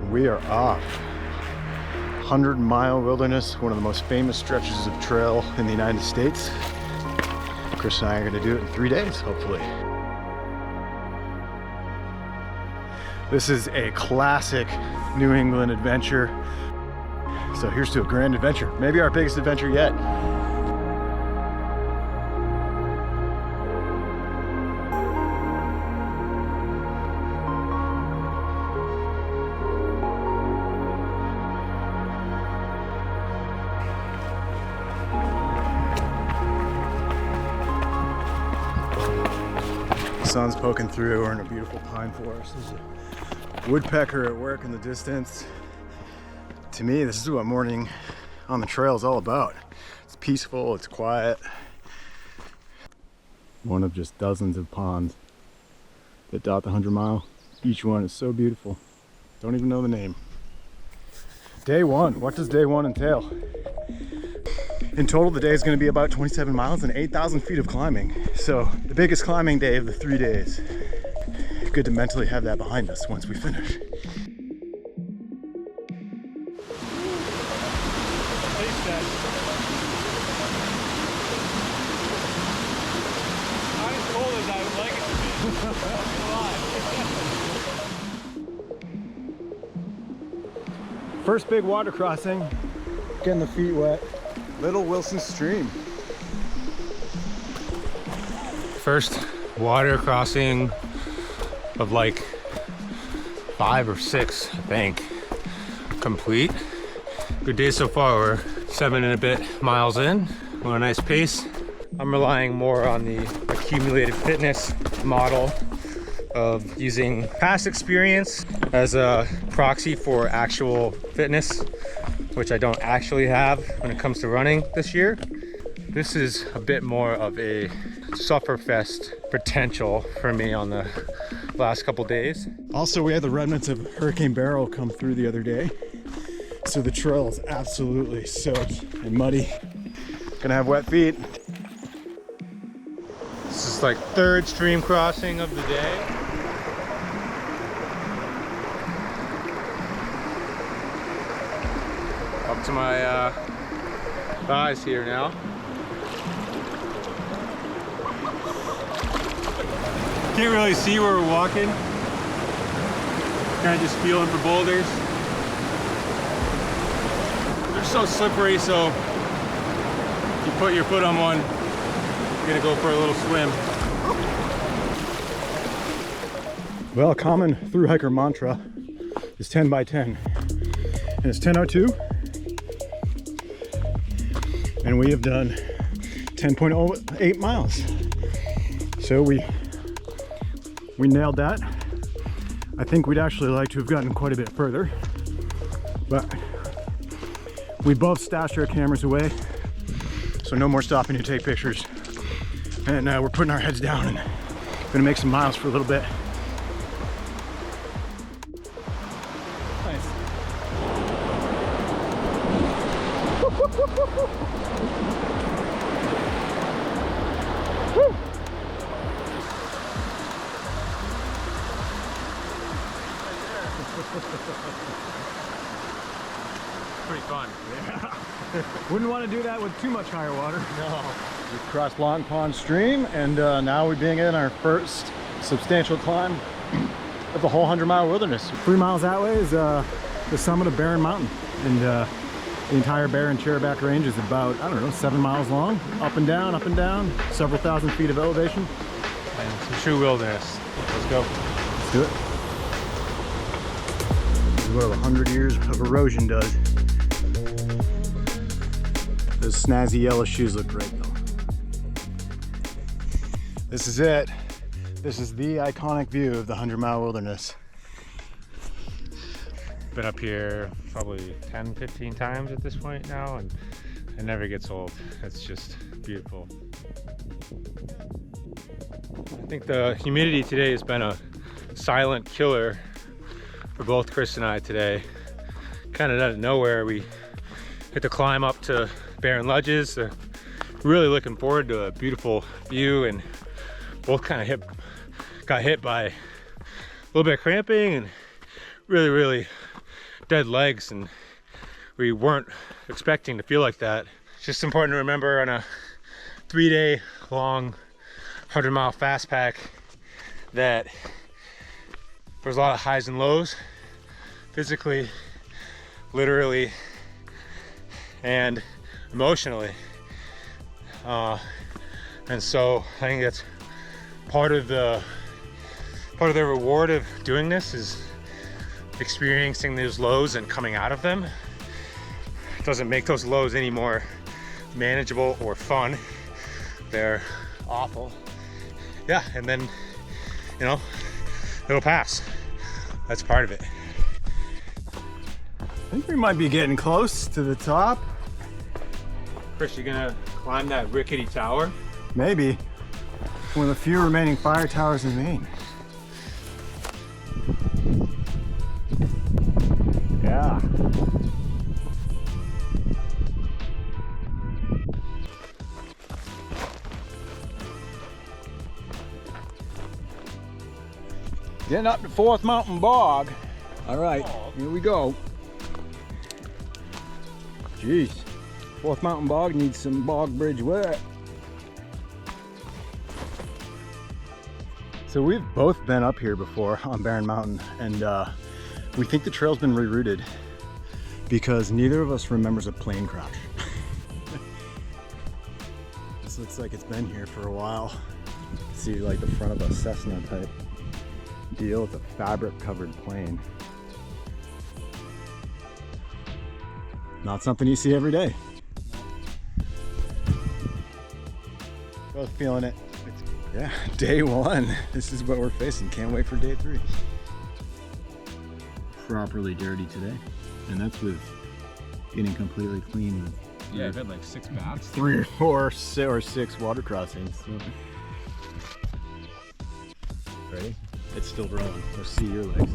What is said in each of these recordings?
We are off. 100-mile wilderness, one of the most famous stretches of trail in the United States. Chris and I are going to do it in 3 days, hopefully. This is a classic New England adventure. So here's to a grand adventure. Maybe our biggest adventure yet. Sun's poking through. We're in a beautiful pine forest. There's a woodpecker at work in the distance. To me, this is what morning on the trail is all about. It's peaceful, it's quiet. One of just dozens of ponds that dot the 100-mile. Each one is so beautiful. Don't even know the name. Day one. What does day one entail? In total, the day is going to be about 27 miles and 8,000 feet of climbing. So the biggest climbing day of the 3 days. Good to mentally have that behind us once we finish. Not as cold as I would like it to be. First big water crossing. Getting the feet wet. Little Wilson Stream. First water crossing of like 5 or 6, I think, complete. Good day so far. We're 7 and a bit miles in. We're on a nice pace. I'm relying more on the accumulated fitness model of using past experience as a proxy for actual fitness, which I don't actually have when it comes to running this year. This is a bit more of a sufferfest potential for me on the last couple days. Also, we had the remnants of Hurricane Beryl come through the other day. So the trail is absolutely soaked and muddy. Gonna have wet feet. This is like third stream crossing of the day. Up to my thighs here now. Can't really see where we're walking. Kind of just feeling for boulders. They're so slippery, so if you put your foot on one, you're gonna go for a little swim. Well, a common thru hiker mantra is 10 by 10. And it's 10:02. And we have done 10.08 miles. So we nailed that. I think we'd actually like to have gotten quite a bit further, but we both stashed our cameras away, so no more stopping to take pictures. And we're putting our heads down and gonna make some miles for a little bit. Nice. Woo. Pretty fun. Yeah. Wouldn't want to do that with too much higher water. No. We've crossed Long Pond Stream, and now we're being in our first substantial climb of the whole 100-mile wilderness. 3 miles that way is the summit of Barren Mountain, and the entire Barren Chairback Range is about, I don't know, 7 miles long, up and down, several thousand feet of elevation. And some true wilderness. Let's go. Let's do it. This is what 100 years of erosion does. Those snazzy yellow shoes look great though. This is it. This is the iconic view of the 100-mile wilderness. Been up here probably 10, 15 times at this point now, and it never gets old. It's just beautiful. I think the humidity today has been a silent killer for both Chris and I today. Kind of out of nowhere, we hit the climb up to Barren Ledges. Really looking forward to a beautiful view, and both kind of got hit by a little bit of cramping and really dead legs, and we weren't expecting to feel like that. It's just important to remember on a 3-day long 100-mile fast pack that there's a lot of highs and lows, physically, literally, and emotionally. And so I think that's part of the reward of doing this, is experiencing those lows and coming out of them. It doesn't make those lows any more manageable or fun. They're awful. Yeah, and then, you know, it'll pass. That's part of it. I think we might be getting close to the top. Chris, you gonna climb that rickety tower? Maybe. One of the few remaining fire towers in Maine. Yeah. Getting up to Fourth Mountain Bog. All right, here we go. Jeez, Fourth Mountain Bog needs some bog bridge wet. So we've both been up here before on Barren Mountain, and we think the trail's been rerouted because neither of us remembers a plane crash. This looks like it's been here for a while. See, like the front of a Cessna type deal. It's a fabric covered plane. Not something you see every day. Both feeling it. Yeah, day one. This is what we're facing. Can't wait for day 3. Properly dirty today. And that's with getting completely clean with, Yeah, I've had like 6 baths. 3 or 4 or 6 water crossings. So. Ready? It's still rolling. Let's see your legs.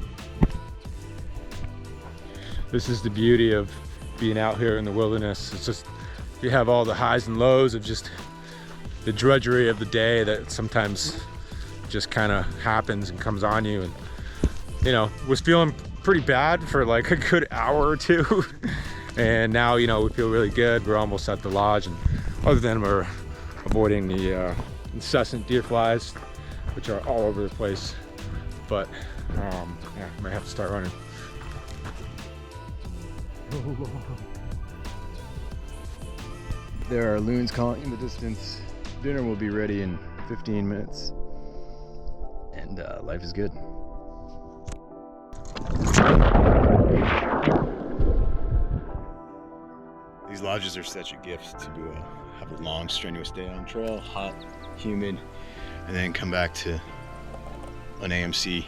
This is the beauty of being out here in the wilderness. It's just, you have all the highs and lows of just the drudgery of the day that sometimes just kind of happens and comes on you. And, you know, was feeling pretty bad for like a good hour or 2. And now, you know, we feel really good. We're almost at the lodge, and other than we're avoiding the incessant deer flies, which are all over the place. But yeah, might have to start running. There are loons calling in the distance. Dinner will be ready in 15 minutes. And life is good. These lodges are such a gift to have a long, strenuous day on trail, hot, humid, and then come back to an AMC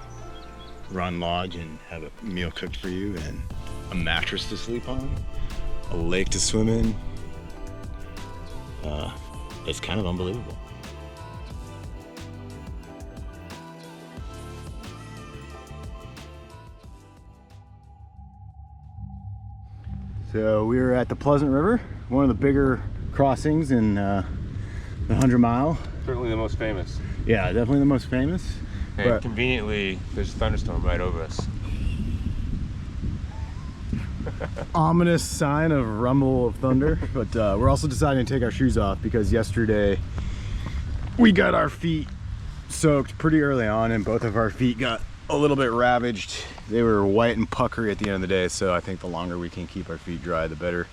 run lodge and have a meal cooked for you and a mattress to sleep on, a lake to swim in. It's kind of unbelievable. So we're at the Pleasant River, one of the bigger crossings in the 100 mile. Certainly the most famous. Yeah, definitely the most famous. And But conveniently, there's a thunderstorm right over us. ominous sign of rumble of thunder. But we're also deciding to take our shoes off because yesterday we got our feet soaked pretty early on, and both of our feet got a little bit ravaged. They were white and puckery at the end of the day, so I think the longer we can keep our feet dry, the better.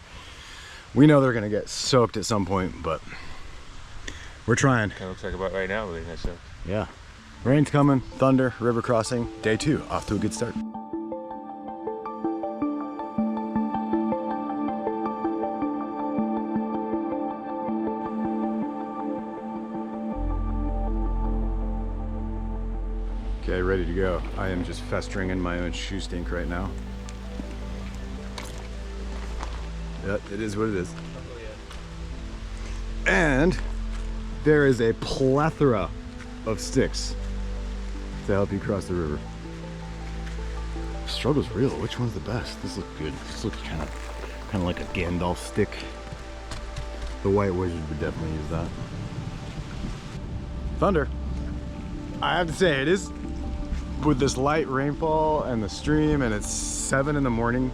We know they're gonna get soaked at some point, but we're trying. Kind of looks like about right now, really nice. Yeah. Rain's coming, thunder, river crossing. Day 2, off to a good start. Okay, ready to go. I am just festering in my own shoe stink right now. Yeah, it is what it is. And there is a plethora of sticks to help you cross the river. The struggle's real. Which one's the best? This looks good. This looks kind of like a Gandalf stick. The White Wizard would definitely use that. Thunder. I have to say, it is, with this light rainfall and the stream, and it's 7 in the morning,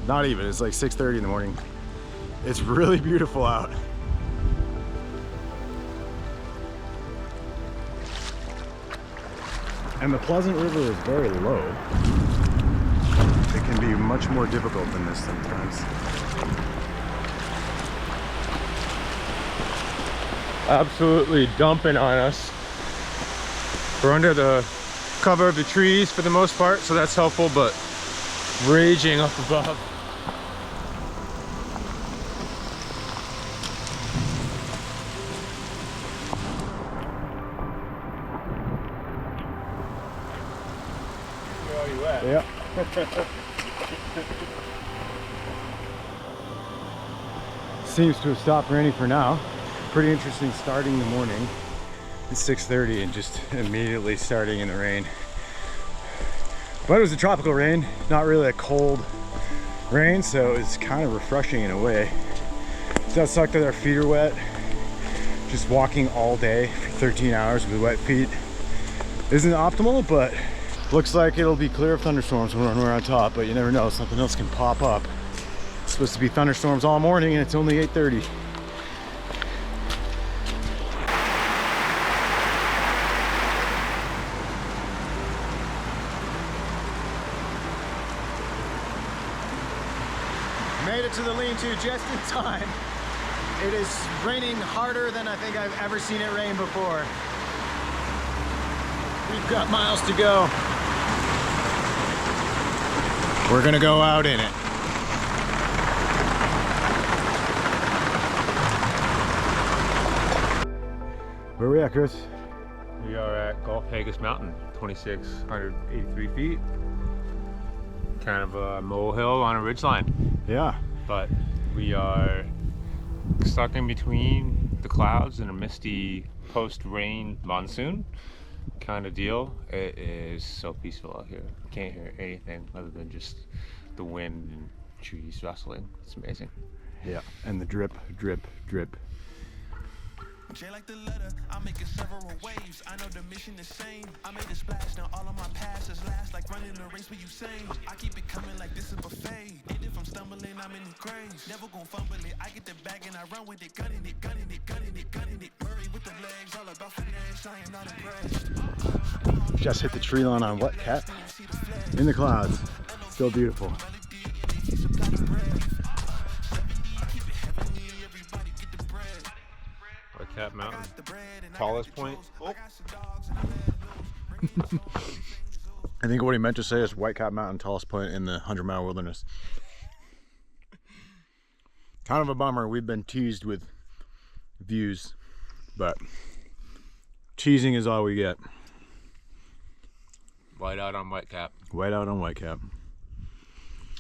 Not even, it's like 6:30 in the morning. It's really beautiful out. And the Pleasant River is very low. It can be much more difficult than this sometimes. Absolutely dumping on us. We're under the cover of the trees for the most part, so that's helpful, but raging up above. You're already wet. Yeah. Seems to have stopped raining for now. Pretty interesting starting the morning. It's 6:30 and just immediately starting in the rain. But it was a tropical rain, not really a cold rain, so it's kind of refreshing in a way. It does suck that our feet are wet. Just walking all day for 13 hours with wet feet isn't optimal, but looks like it'll be clear of thunderstorms when we're on top, but you never know, something else can pop up. It's supposed to be thunderstorms all morning and it's only 8:30. Made it to the lean-to just in time. It is raining harder than I think I've ever seen it rain before. We've got miles to go. We're gonna go out in it. Where are we at, Chris? We are at Galapagos Mountain, 2,683 feet. Kind of a molehill on a ridgeline. Yeah. But we are stuck in between the clouds in a misty post-rain monsoon kind of deal. It is so peaceful out here. You can't hear anything other than just the wind and trees rustling. It's amazing. Yeah, and the drip, drip, drip. J like the letter, I'm making several waves. I know the mission is same. I made a splash, now all of my passes last like running a race with Usain. I keep it coming like this is buffet. And if I'm stumbling, I'm in the graves. Never gon' fumble it. I get the bag and I run with it, gunning it, gunning it, gunning it, gunning it. Murray with the legs, all about finesse. I am not impressed. Just hit the tree line on what, Cat? In the clouds. Still beautiful. White Mountain, tallest point. Oh. I think what he meant to say is White Cap Mountain, tallest point in the 100-mile wilderness. Kind of a bummer. We've been teased with views, but teasing is all we get. White out on White Cap. White out on White Cap.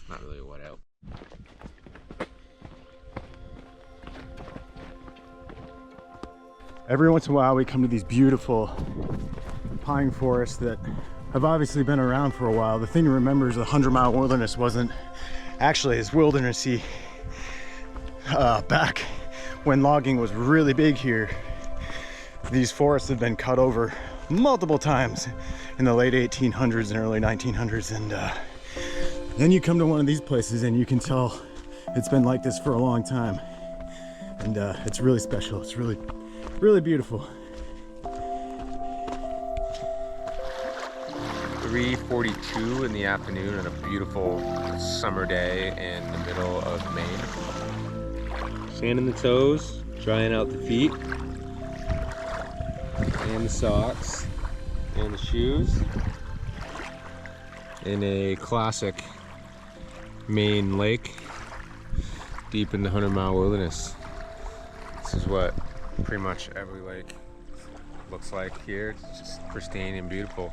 Not really a white out. Every once in a while we come to these beautiful pine forests that have obviously been around for a while. The thing to remember is the 100-mile wilderness wasn't actually as wildernessy back when logging was really big here. These forests have been cut over multiple times in the late 1800s and early 1900s, and then you come to one of these places and you can tell it's been like this for a long time, and it's really special. It's really beautiful. 3:42 in the afternoon on a beautiful summer day in the middle of Maine. Sand in the toes, drying out the feet, and the socks, and the shoes. In a classic Maine lake, deep in the 100-mile wilderness. This is what pretty much every lake looks like here. It's just pristine and beautiful.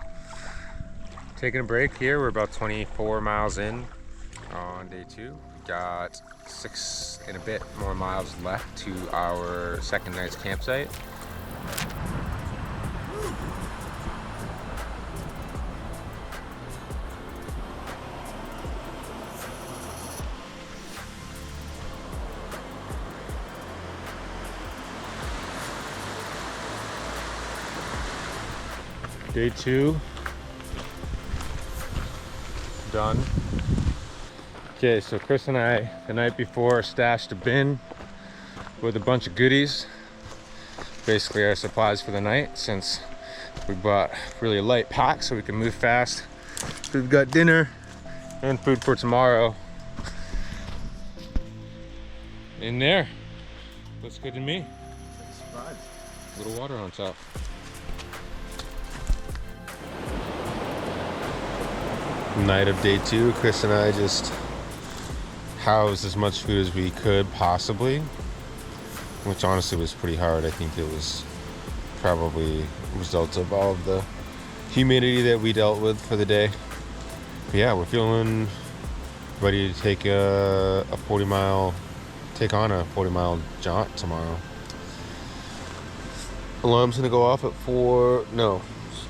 Taking a break here. We're about 24 miles in on day 2. Got 6 and a bit more miles left to our second night's campsite. Day 2 done. Okay, so Chris and I, the night before, stashed a bin with a bunch of goodies. Basically our supplies for the night, since we bought really a light pack so we can move fast. We've got dinner and food for tomorrow in there. Looks good to me. A little water on top. Night of day 2, Chris and I just housed as much food as we could possibly, which honestly was pretty hard. I think it was probably a result of all of the humidity that we dealt with for the day. But yeah, we're feeling ready to take on a 40-mile jaunt tomorrow. Alarm's gonna go off at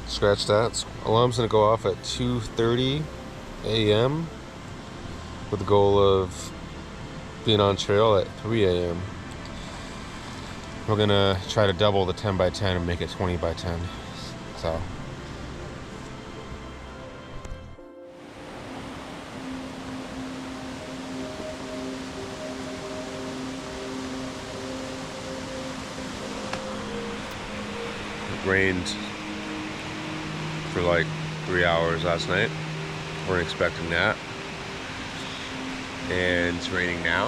scratch that. Alarm's gonna go off at 2:30 a.m. with the goal of being on trail at 3 a.m. We're gonna try to double the 10 by 10 and make it 20 by 10. So. It rained for like 3 hours last night. Weren't expecting that. And it's raining now.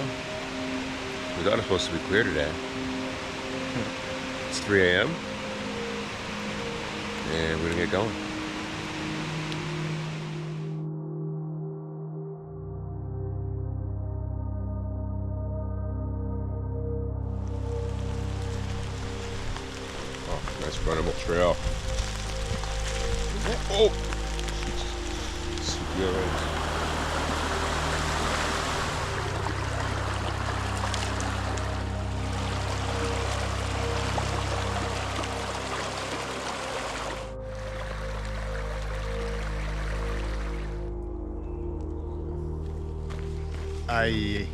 We thought it was supposed to be clear today. It's 3 a.m. and we're gonna get going. Oh, nice runnable trail. Oh! Super good. I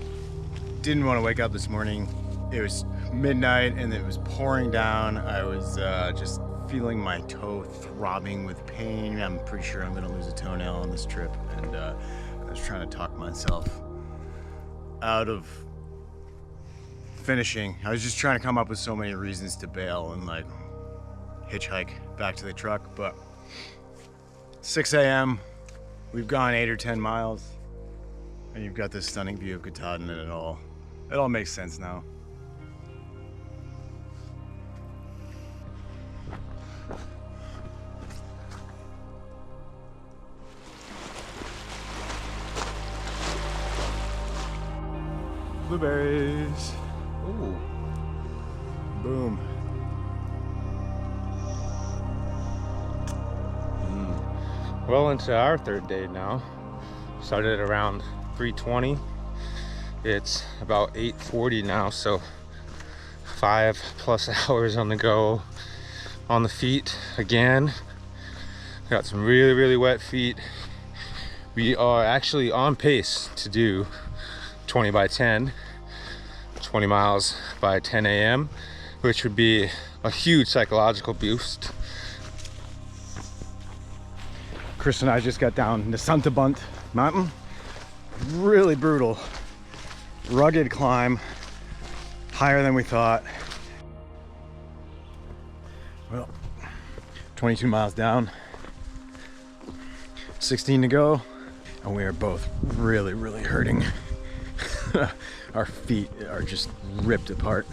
didn't want to wake up this morning. It was midnight and it was pouring down. I was just feeling my toe throbbing with pain. I'm pretty sure I'm gonna lose a toenail on this trip, and I was trying to talk myself out of finishing. I was just trying to come up with so many reasons to bail and like hitchhike back to the truck, but 6 a.m. we've gone 8 or 10 miles. And you've got this stunning view of Katahdin, and it all makes sense now. Blueberries. Ooh. Boom. Well into our third day now. Started around 3:20. It's about 8:40 now, so 5+ hours on the go, on the feet again. Got some really wet feet. We are actually on pace to do 20 by 10, 20 miles by 10 a.m., which would be a huge psychological boost. Chris and I just got down the Santabunt mountain. Really brutal, rugged climb, higher than we thought. Well, 22 miles down, 16 to go, and we are both really hurting. Our feet are just ripped apart,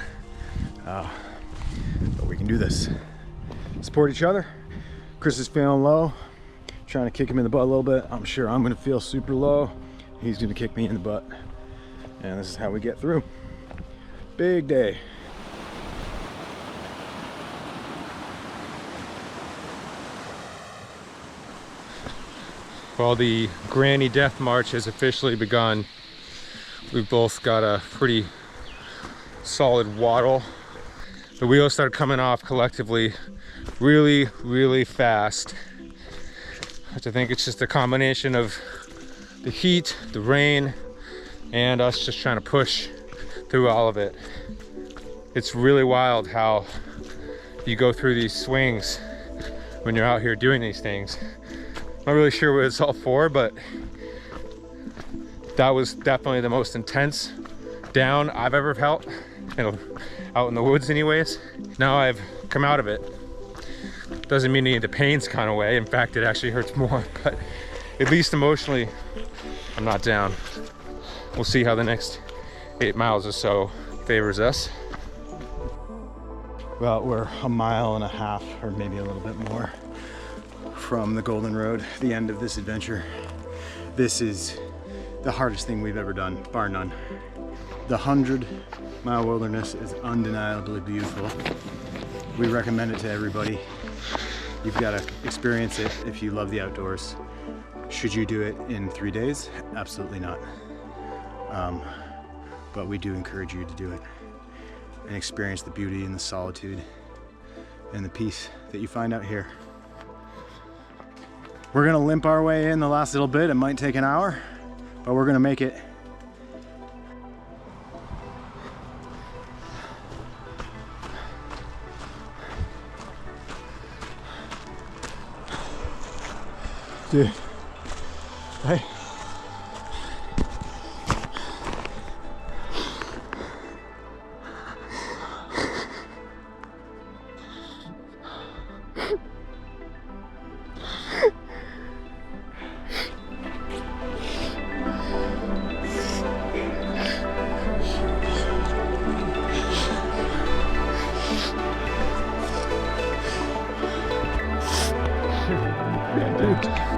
but we can do this. Support each other. Chris is feeling low, trying to kick him in the butt a little bit. I'm sure I'm gonna feel super low. He's gonna kick me in the butt, and this is how we get through. Big day. Well, the Granny Death March has officially begun. We've both got a pretty solid waddle. The wheels start coming off collectively really fast. I think it's just a combination of the heat, the rain, and us just trying to push through all of it. It's really wild how you go through these swings when you're out here doing these things. Not really sure what it's all for, but That was definitely the most intense down I've ever felt, out in the woods anyways. Now I've come out of it. Doesn't mean any of the pain's gone away. In fact, it actually hurts more, but at least emotionally, I'm not down. We'll see how the next 8 miles or so favors us. Well, we're a mile and a half, or maybe a little bit more, from the Golden Road, the end of this adventure. This is the hardest thing we've ever done, bar none. The 100-mile wilderness is undeniably beautiful. We recommend it to everybody. You've got to experience it if you love the outdoors. Should you do it in 3 days? Absolutely not. But we do encourage you to do it and experience the beauty and the solitude and the peace that you find out here. We're gonna limp our way in the last little bit. It might take an hour, but we're gonna make it. Dude, hey. Dude.